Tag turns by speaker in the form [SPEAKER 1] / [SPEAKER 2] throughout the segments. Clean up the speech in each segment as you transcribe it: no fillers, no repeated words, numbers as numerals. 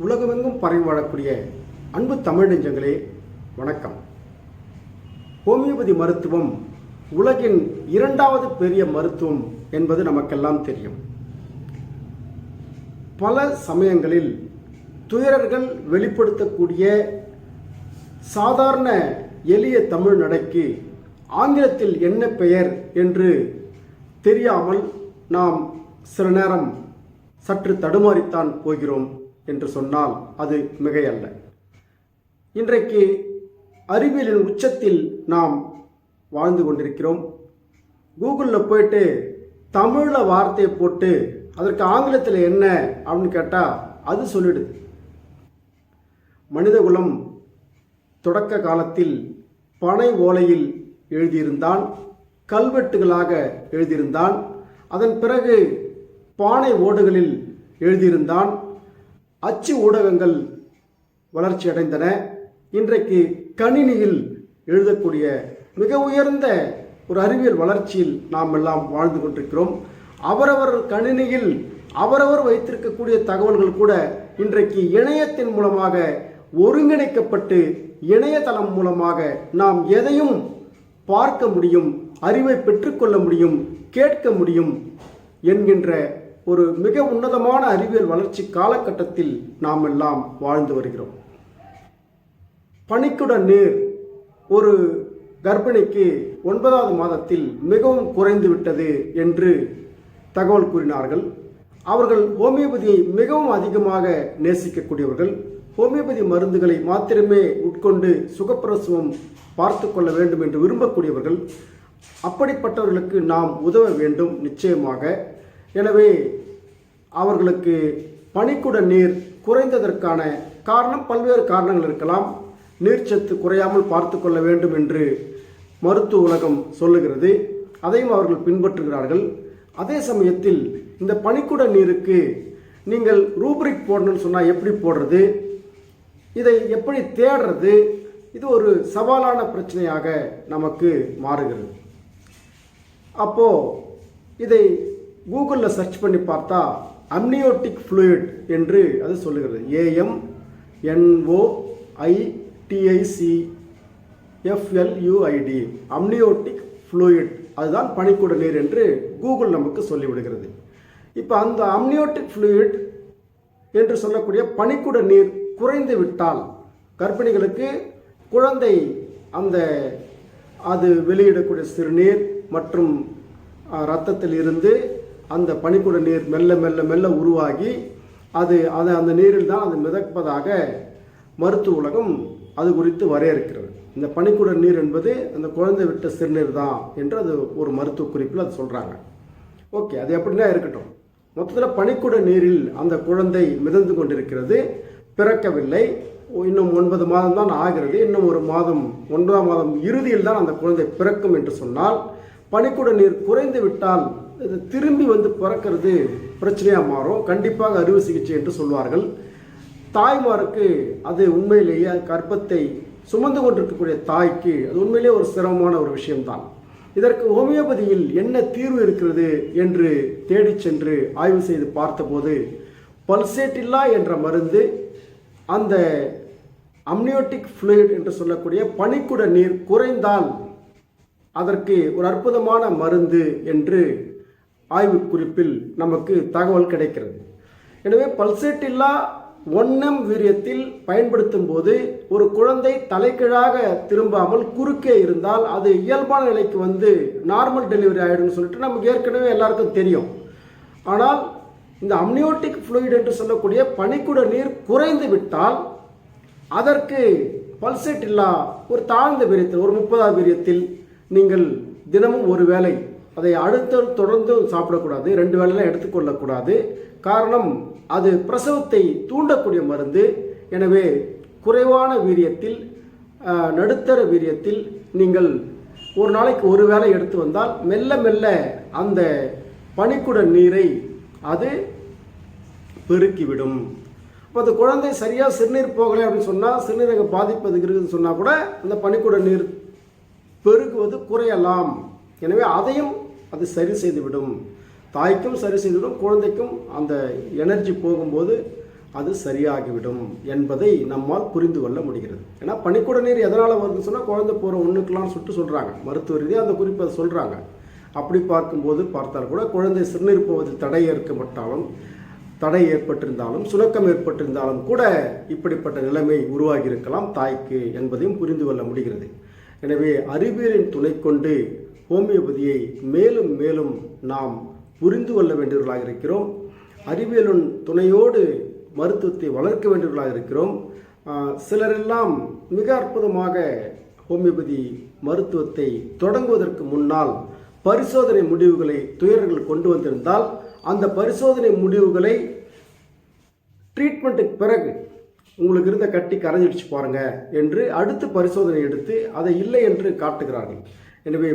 [SPEAKER 1] உலகமெங்கும் பரவி வாழக்கூடிய அன்பு தமிழ் நெஞ்சங்களே வணக்கம். ஹோமியோபதி மருத்துவம் உலகின் இரண்டாவது பெரிய மருத்துவம் என்பது நமக்கெல்லாம் தெரியும். பல சமயங்களில் துயரர்கள் வெளிப்படுத்தக்கூடிய சாதாரண எளிய தமிழ் நடைக்கு ஆங்கிலத்தில் என்ன பெயர் என்று தெரியாமல் நாம் சில நேரம் சற்று தடுமாறித்தான் போகிறோம் என்று சொன்னால் அது மிகையல்ல. இன்றைக்கு அறிவியலின் உச்சத்தில் நாம் வாழ்ந்து கொண்டிருக்கிறோம். கூகுளில் போயிட்டு தமிழில் வார்த்தையை போட்டு அதற்கு ஆங்கிலத்தில் என்ன அப்படின்னு கேட்டால் அது சொல்லிடுது. மனிதகுலம் தொடக்க காலத்தில் பனை ஓலையில் எழுதியிருந்தான், கல்வெட்டுகளாக எழுதியிருந்தான், அதன் பிறகு பானை ஓடுகளில் எழுதியிருந்தான், அச்சு ஊடகங்கள் வளர்ச்சி அடைந்தன. இன்றைக்கு கணினியில் எழுதக்கூடிய மிக உயர்ந்த ஒரு அறிவியல் வளர்ச்சியில் நாம் எல்லாம் வாழ்ந்து கொண்டிருக்கிறோம். அவரவர் கணினியில் அவரவர் வைத்திருக்கக்கூடிய தகவல்கள் கூட இன்றைக்கு இணையத்தின் மூலமாக ஒருங்கிணைக்கப்பட்டு இணையதளம் மூலமாக நாம் எதையும் பார்க்க முடியும், அறிவை பெற்றுக்கொள்ள முடியும், கேட்க முடியும் என்கின்ற ஒரு மிக உன்னதமான அறிவியல் வளர்ச்சி காலகட்டத்தில் நாம் எல்லாம் வாழ்ந்து வருகிறோம். பனிக்குட நீர் ஒரு கர்ப்பிணிக்கு 9வது மாதத்தில் மிகவும் குறைந்து விட்டது என்று தகவல் கூறினார்கள். அவர்கள் ஹோமியோபதியை மிகவும் அதிகமாக நேசிக்கக்கூடியவர்கள். ஹோமியோபதி மருந்துகளை மாத்திரமே உட்கொண்டு சுகப்பிரசவம் பார்த்து கொள்ள வேண்டும் என்று விரும்பக்கூடியவர்கள். அப்படிப்பட்டவர்களுக்கு நாம் உதவ வேண்டும் நிச்சயமாக. எனவே அவர்களுக்கு பனிக்குட நீர் குறைந்ததற்கான காரணம் பல்வேறு காரணங்கள் இருக்கலாம். நீர்ச்சத்து குறையாமல் பார்த்து கொள்ள வேண்டும் என்று மருத்துவ உலகம் சொல்லுகிறது. அதையும் அவர்கள் பின்பற்றுகிறார்கள். அதே சமயத்தில் இந்த பனிக்குட நீருக்கு நீங்கள் ரூப்ரிக் போடணும்னு சொன்னால் எப்படி போடுறது, இதை எப்படி தேடுறது, இது ஒரு சவாலான பிரச்சனையாக நமக்கு மாறுகிறது. அப்போது இதை கூகுளில் சர்ச் பண்ணி பார்த்தா அம்னியோட்டிக் ஃப்ளூயிட் என்று அது சொல்லுகிறது. AMNOITICFLUID அம்னியோட்டிக் ஃப்ளூயிட், அதுதான் பனிக்குட நீர் என்று கூகுள் நமக்கு சொல்லிவிடுகிறது. இப்போ அந்த அம்னியோட்டிக் ஃப்ளூயிட் என்று சொல்லக்கூடிய பனிக்குட நீர் குறைந்து விட்டால் கர்ப்பிணிகளுக்கு குழந்தை அது வெளியிடக்கூடிய சிறுநீர் மற்றும் இரத்தத்தில் இருந்து அந்த பனிக்குட நீர் மெல்ல மெல்ல மெல்ல உருவாகி அந்த நீரில் தான் அது மிதப்பதாக மருத்துவ உலகம் அது குறித்து வரையறுக்கிறது. இந்த பனிக்குட நீர் என்பது அந்த குழந்தை விட்ட சிறுநீர் தான் என்று அது ஒரு மருத்துவ குறிப்பில் அது சொல்கிறாங்க. ஓகே, அது எப்படின்னா இருக்கட்டும். மொத்தத்தில் பனிக்குட நீரில் அந்த குழந்தை மிதந்து கொண்டிருக்கிறது, பிறக்கவில்லை. இன்னும் 9 மாதம் தான் ஆகிறது. இன்னும் ஒரு மாதம் 9ஆம் மாதம் இறுதியில் தான் அந்த குழந்தை பிறக்கும் என்று சொன்னால் பனிக்குட நீர் குறைந்து விட்டால் இது திரும்பி வந்து பிறக்கிறது பிரச்சனையாக மாறும். கண்டிப்பாக அறுவை சிகிச்சை என்று சொல்வார்கள். தாய்மாருக்கு அது உண்மையிலேயே கர்ப்பத்தை சுமந்து கொண்டிருக்கக்கூடிய தாய்க்கு அது உண்மையிலேயே ஒரு சிரமமான ஒரு விஷயம்தான். இதற்கு ஹோமியோபதியில் என்ன தீர்வு இருக்கிறது என்று தேடி சென்று ஆய்வு செய்து பார்த்தபோது பல்சேட்டில்லா என்ற மருந்து அந்த அம்னியோட்டிக் ஃப்ளூயிட் என்று சொல்லக்கூடிய பனிக்குட நீர் குறைந்தால் அதற்கு ஒரு அற்புதமான மருந்து என்று ஆய்வு குறிப்பில் நமக்கு தகவல் கிடைக்கிறது. எனவே பல்சேட்டில்லா 1M வீரியத்தில் பயன்படுத்தும் போது ஒரு குழந்தை தலைகீழாக திரும்பாமல் குறுக்கே இருந்தால் அது இயல்பான நிலைக்கு வந்து நார்மல் டெலிவரி ஆகிடும்னு சொல்லிட்டு நமக்கு ஏற்கனவே எல்லாருக்கும் தெரியும். ஆனால் இந்த அம்னியோட்டிக் ஃப்ளூயிட் என்று சொல்லக்கூடிய பனிக்குட நீர் குறைந்து விட்டால் அதற்கு பல்சேட்டில்லா ஒரு தாழ்ந்த வீரியத்தில் ஒரு 30வது வீரியத்தில் நீங்கள் தினமும் ஒரு வேளை அதை அடுத்து தொடர்ந்து சாப்பிடக்கூடாது, 2 வேளைலாம் எடுத்துக்கொள்ளக்கூடாது. காரணம் அது பிரசவத்தை தூண்டக்கூடிய மருந்து. எனவே குறைவான வீரியத்தில் நடுத்தர வீரியத்தில் நீங்கள் ஒரு நாளைக்கு ஒரு வேளை எடுத்து வந்தால் மெல்ல மெல்ல அந்த பனிக்குட நீரை அது பெருக்கிவிடும். இப்போ அந்த குழந்தை சரியாக சிறுநீர் போகலை அப்படின்னு சொன்னால், சிறுநீரக பாதிப்பது இருக்குதுன்னு சொன்னால் கூட அந்த பனிக்குட நீர் பெருகுவது குறையலாம். எனவே அதையும் அது சரி செய்துவிடும். தாய்க்கும் சரி செய்துவிடும், குழந்தைக்கும் அந்த எனர்ஜி போகும்போது அது சரியாகிவிடும் என்பதை நம்மால் புரிந்து கொள்ள முடிகிறது. ஏன்னா பனிக்கூட நீர் எதனால் வருதுன்னு சொன்னால் குழந்தை போகிற ஒன்றுக்கெல்லாம் சுட்டு சொல்கிறாங்க, மருத்துவ ரீதியாக அந்த குறிப்பை சொல்கிறாங்க. அப்படி பார்த்தால் கூட குழந்தை சிறுநீர் போவதில் தடை ஏற்பட்டிருந்தாலும் சுணக்கம் ஏற்பட்டிருந்தாலும் கூட இப்படிப்பட்ட நிலைமை உருவாகி இருக்கலாம் தாய்க்கு என்பதையும் புரிந்து கொள்ள முடிகிறது. எனவே அறிவியலின் துணை கொண்டு ஹோமியோபதியை மேலும் மேலும் நாம் புரிந்து கொள்ள வேண்டியவர்களாக இருக்கிறோம். அறிவியலின் துணையோடு மருத்துவத்தை வளர்க்க வேண்டியவர்களாக இருக்கிறோம். சிலரெல்லாம் மிக அற்புதமாக ஹோமியோபதி மருத்துவத்தை தொடங்குவதற்கு முன்னால் பரிசோதனை முடிவுகளை துயர்கள் கொண்டு வந்திருந்தால் அந்த பரிசோதனை முடிவுகளை ட்ரீட்மெண்ட்டுக்கு பிறகு உங்களுக்கு இருந்த கட்டி கரைஞ்சிடுச்சு பாருங்க என்று அடுத்து பரிசோதனை எடுத்து அதை இல்லை என்று காட்டுகிறார்கள். எனவே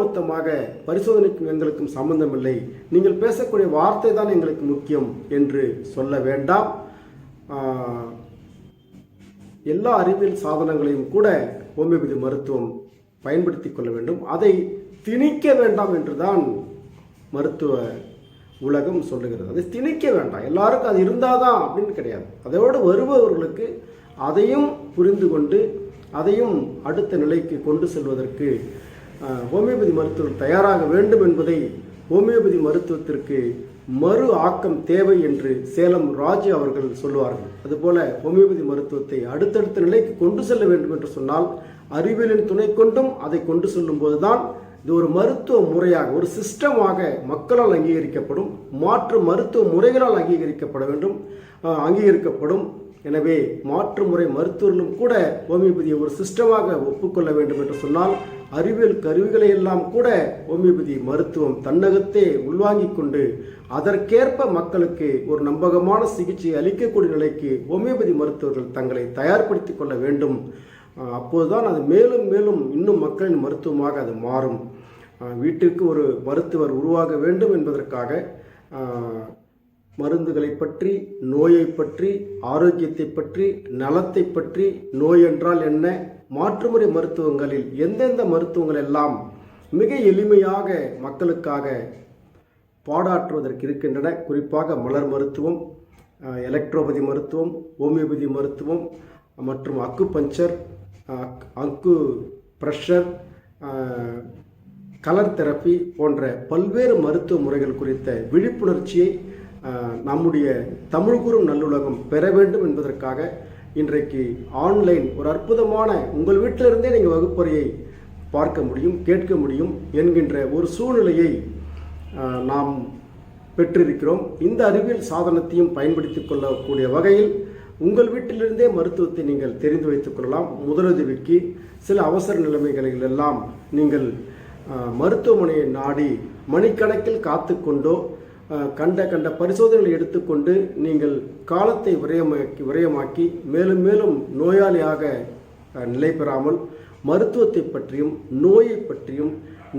[SPEAKER 1] மொத்தமாக பரிசோதனைக்கும் எங்களுக்கும் சம்பந்தம் இல்லை, நீங்கள் பேசக்கூடிய வார்த்தை தான் எங்களுக்கு முக்கியம் என்று சொல்ல வேண்டாம். எல்லா அறிவியல் சாதனங்களையும் கூட ஹோமியோபதி மருத்துவம் பயன்படுத்தி கொள்ள வேண்டும், அதை திணிக்க வேண்டாம் என்றுதான் மருத்துவ உலகம் சொல்லுகிறது. அதை திணிக்க வேண்டாம், எல்லாருக்கும் அது இருந்தால் தான் அப்படின்னு கிடையாது. அதோடு வருபவர்களுக்கு அதையும் புரிந்து கொண்டு அதையும் அடுத்த நிலைக்கு கொண்டு செல்வதற்கு ஹோமியோபதி மருத்துவம் தயாராக வேண்டும் என்பதை ஹோமியோபதி மருத்துவத்திற்கு மறு ஆக்கம் தேவை என்று சேலம் ராஜு அவர்கள் சொல்லுவார்கள். அதுபோல ஹோமியோபதி மருத்துவத்தை அடுத்தடுத்த நிலைக்கு கொண்டு செல்ல வேண்டும் என்று சொன்னால் அறிவியலின் துணை கொண்டும் அதை கொண்டு செல்லும் போதுதான் இது ஒரு மருத்துவ முறையாக ஒரு சிஸ்டமாக மக்களால் அங்கீகரிக்கப்படும், மாற்று மருத்துவ முறைகளால் அங்கீகரிக்கப்படும். எனவே மாற்று முறை மருத்துவர்களும் கூட ஹோமியோபதியை ஒரு சிஸ்டமாக ஒப்புக்கொள்ள வேண்டும் என்று சொன்னால் அறிவியல் கருவிகளை எல்லாம் கூட ஹோமியோபதி மருத்துவம் தன்னகத்தே உள்வாங்கிக் கொண்டு அதற்கேற்ப மக்களுக்கு ஒரு நம்பகமான சிகிச்சை அளிக்கக்கூடிய நிலைக்கு ஹோமியோபதி மருத்துவர்கள் தங்களை தயார்படுத்திக் கொள்ள வேண்டும். அப்போதுதான் அது மேலும் மேலும் இன்னும் மக்களின் மருத்துவமாக அது மாறும். வீட்டிற்கு ஒரு மருத்துவர் உருவாக வேண்டும் என்பதற்காக மருந்துகளை பற்றி, நோயை பற்றி, ஆரோக்கியத்தை பற்றி, நலத்தை பற்றி, நோய் என்றால் என்ன, மாற்றுமுறை மருத்துவங்களில் எந்தெந்த மருத்துவங்கள் எல்லாம் மிக எளிமையாக மக்களுக்காக பாடாற்றுவதற்கு இருக்கின்றன. குறிப்பாக மலர் மருத்துவம், எலக்ட்ரோபதி மருத்துவம், ஹோமியோபதி மருத்துவம் மற்றும் அக்குபஞ்சர், அக்கு பிரஷர், கலர் தெரப்பி போன்ற பல்வேறு மருத்துவ முறைகள் குறித்த விழிப்புணர்ச்சியை நம்முடைய தமிழ் கூறும் நல்லுலகம் பெற வேண்டும் என்பதற்காக இன்றைக்கு ஆன்லைன் ஒரு அற்புதமான உங்கள் வீட்டிலிருந்தே நீங்கள் வகுப்பறையை பார்க்க முடியும், கேட்க முடியும் என்கின்ற ஒரு சூழ்நிலையை நாம் பெற்றிருக்கிறோம். இந்த அறிவியல் சாதனத்தையும் பயன்படுத்தி கொள்ளக்கூடிய வகையில் உங்கள் வீட்டிலிருந்தே மருத்துவத்தை நீங்கள் தெரிந்து வைத்துக் கொள்ளலாம். முதலுதவிக்கு சில அவசர நிலைமைகளில் எல்லாம் நீங்கள் மருத்துவமனையை நாடி மணிக்கணக்கில் காத்து கொண்டோ கண்ட பரிசோதனைகளை எடுத்துக்கொண்டு நீங்கள் காலத்தை விரயமாக்கி மேலும் மேலும் நோயாளியாக நிலை பெறாமல் மருத்துவத்தை பற்றியும் நோயை பற்றியும்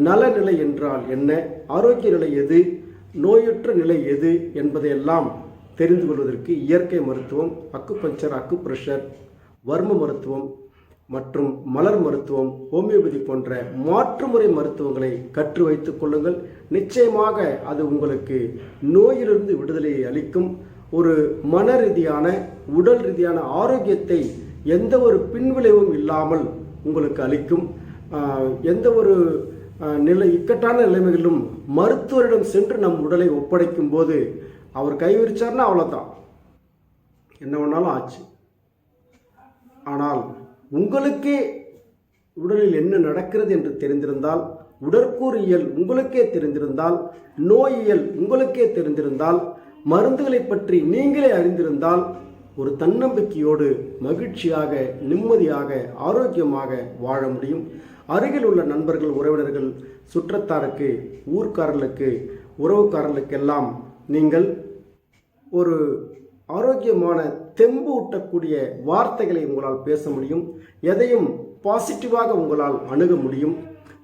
[SPEAKER 1] நலநிலை என்றால் என்ன, ஆரோக்கிய நிலை எது, நோயற்ற நிலை எது என்பதையெல்லாம் தெரிந்து கொள்வதற்கு இயற்கை மருத்துவம், அக்குபஞ்சர், அக்குப்ரெஷர், வர்ம மருத்துவம் மற்றும் மலர் மருத்துவம், ஹோமியோபதி போன்ற மாற்றுமுறை மருத்துவங்களை கற்று வைத்துக் கொள்ளுங்கள். நிச்சயமாக அது உங்களுக்கு நோயிலிருந்து விடுதலையை அளிக்கும். ஒரு மன ரீதியான உடல் ரீதியான ஆரோக்கியத்தை எந்த ஒரு பின்விளைவும் இல்லாமல் உங்களுக்கு அளிக்கும். எந்த ஒரு இக்கட்டான நிலைமைகளிலும் மருத்துவரிடம் சென்று நம் உடலை ஒப்படைக்கும் போது அவர் கைவிரிச்சார்னா அவ்வளோதான், என்ன வேணாலும் ஆச்சு. ஆனால் உங்களுக்கே உடலில் என்ன நடக்கிறது என்று தெரிந்திருந்தால், உடற்கூறியல் உங்களுக்கே தெரிந்திருந்தால், நோயியல் உங்களுக்கே தெரிந்திருந்தால், மருந்துகளை பற்றி நீங்களே அறிந்திருந்தால் ஒரு தன்னம்பிக்கையோடு மகிழ்ச்சியாக, நிம்மதியாக, ஆரோக்கியமாக வாழ முடியும். அருகில் உள்ள நண்பர்கள், உறவினர்கள், சுற்றத்தாருக்கு, ஊர்க்காரர்களுக்கு, உறவுக்காரர்களுக்கெல்லாம் நீங்கள் ஒரு ஆரோக்கியமான தெம்பு ஊட்டக்கூடிய வார்த்தைகளை உங்களால் பேச முடியும். எதையும் பாசிட்டிவாக உங்களால் அணுக முடியும்.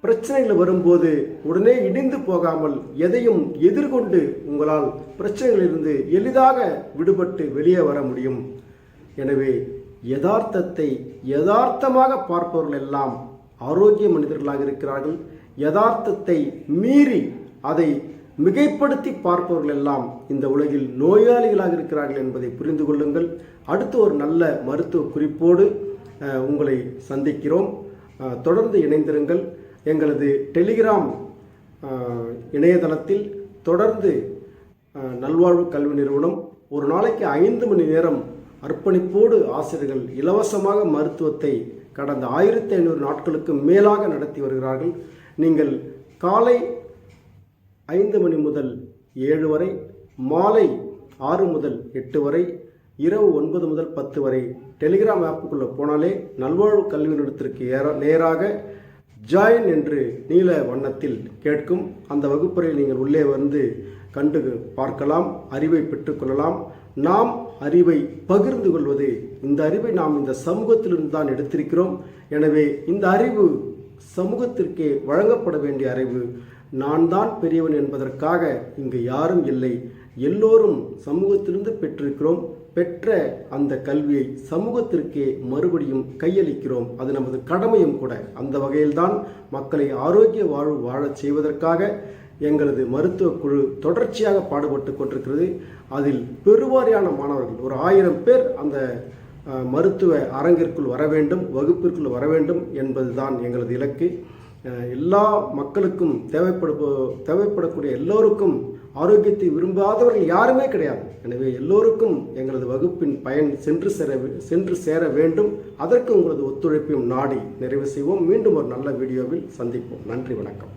[SPEAKER 1] பிரச்சனைகள் வரும்போது உடனே இடிந்து போகாமல் எதையும் எதிர்கொண்டு உங்களால் பிரச்சனைகளிலிருந்து எளிதாக விடுபட்டு வெளியே வர முடியும். எனவே யதார்த்தத்தை யதார்த்தமாக பார்ப்பவர்கள் எல்லாம் ஆரோக்கிய மனிதர்களாக இருக்கிறார்கள். யதார்த்தத்தை மீறி அதை மிகைப்படுத்தி பார்ப்பவர்கள் எல்லாம் இந்த உலகில் நோயாளிகளாக இருக்கிறார்கள் என்பதை புரிந்து கொள்ளுங்கள். அடுத்து ஒரு நல்ல மருத்துவ குறிப்போடு உங்களை சந்திக்கிறோம். தொடர்ந்து இணைந்திருங்கள். எங்களது டெலிகிராம் இணையதளத்தில் தொடர்ந்து நல்வாழ்வு கல்வி நிறுவனம் ஒரு நாளைக்கு 5 மணி நேரம் அர்ப்பணிப்போடு ஆசிரியர்கள் இலவசமாக மருத்துவத்தை கடந்த 1500 நாட்களுக்கு மேலாக நடத்தி வருகிறார்கள். நீங்கள் காலை 5 மணி முதல் 7 வரை, மாலை 6 முதல் 8 வரை, இரவு 9 முதல் 10 வரை டெலிகிராம் ஆப்புக்குள்ளே போனாலே நல்வாழ்வு கல்வி நிறுவனத்திற்கு நேராக ஜாயின் என்று நீல வண்ணத்தில் கேட்கும். அந்த வகுப்பறையில் நீங்கள் உள்ளே வந்து கண்டு பார்க்கலாம், அறிவை பெற்றுக்கொள்ளலாம். நாம் அறிவை பகிர்ந்து கொள்வது, இந்த அறிவை நாம் இந்த சமூகத்திலிருந்து தான் எடுத்திருக்கிறோம். எனவே இந்த அறிவு சமூகத்திற்கே வழங்கப்பட வேண்டிய அறிவு. நான் தான் பெரியவன் என்பதற்காக இங்கு யாரும் இல்லை. எல்லோரும் சமூகத்திலிருந்து பெற்றிருக்கிறோம். பெற்ற அந்த கல்வியை சமூகத்திற்கே மறுபடியும் கையளிக்கிறோம். அது நமது கடமையும் கூட. அந்த வகையில்தான் மக்களை ஆரோக்கிய வாழ்வு வாழச் செய்வதற்காக எங்களது மருத்துவ குழு தொடர்ச்சியாக பாடுபட்டு கொண்டிருக்கிறது. அதில் பெருவாரியான மாணவர்கள், ஒரு 1000 பேர் அந்த மருத்துவ அரங்கிற்குள் வர வேண்டும், வகுப்பிற்குள் வர வேண்டும் என்பதுதான் எங்களது இலக்கு. எல்லா மக்களுக்கும் தேவைப்படக்கூடிய எல்லோருக்கும் ஆரோக்கியத்தை விரும்பாதவர்கள் யாருமே கிடையாது. எனவே எல்லோருக்கும் எங்களது வகுப்பின் பயன் சென்று சேர வேண்டும். அதற்கு உங்களது ஒத்துழைப்பையும் நாடி நிறைவு செய்வோம். மீண்டும் ஒரு நல்ல வீடியோவில் சந்திப்போம். நன்றி, வணக்கம்.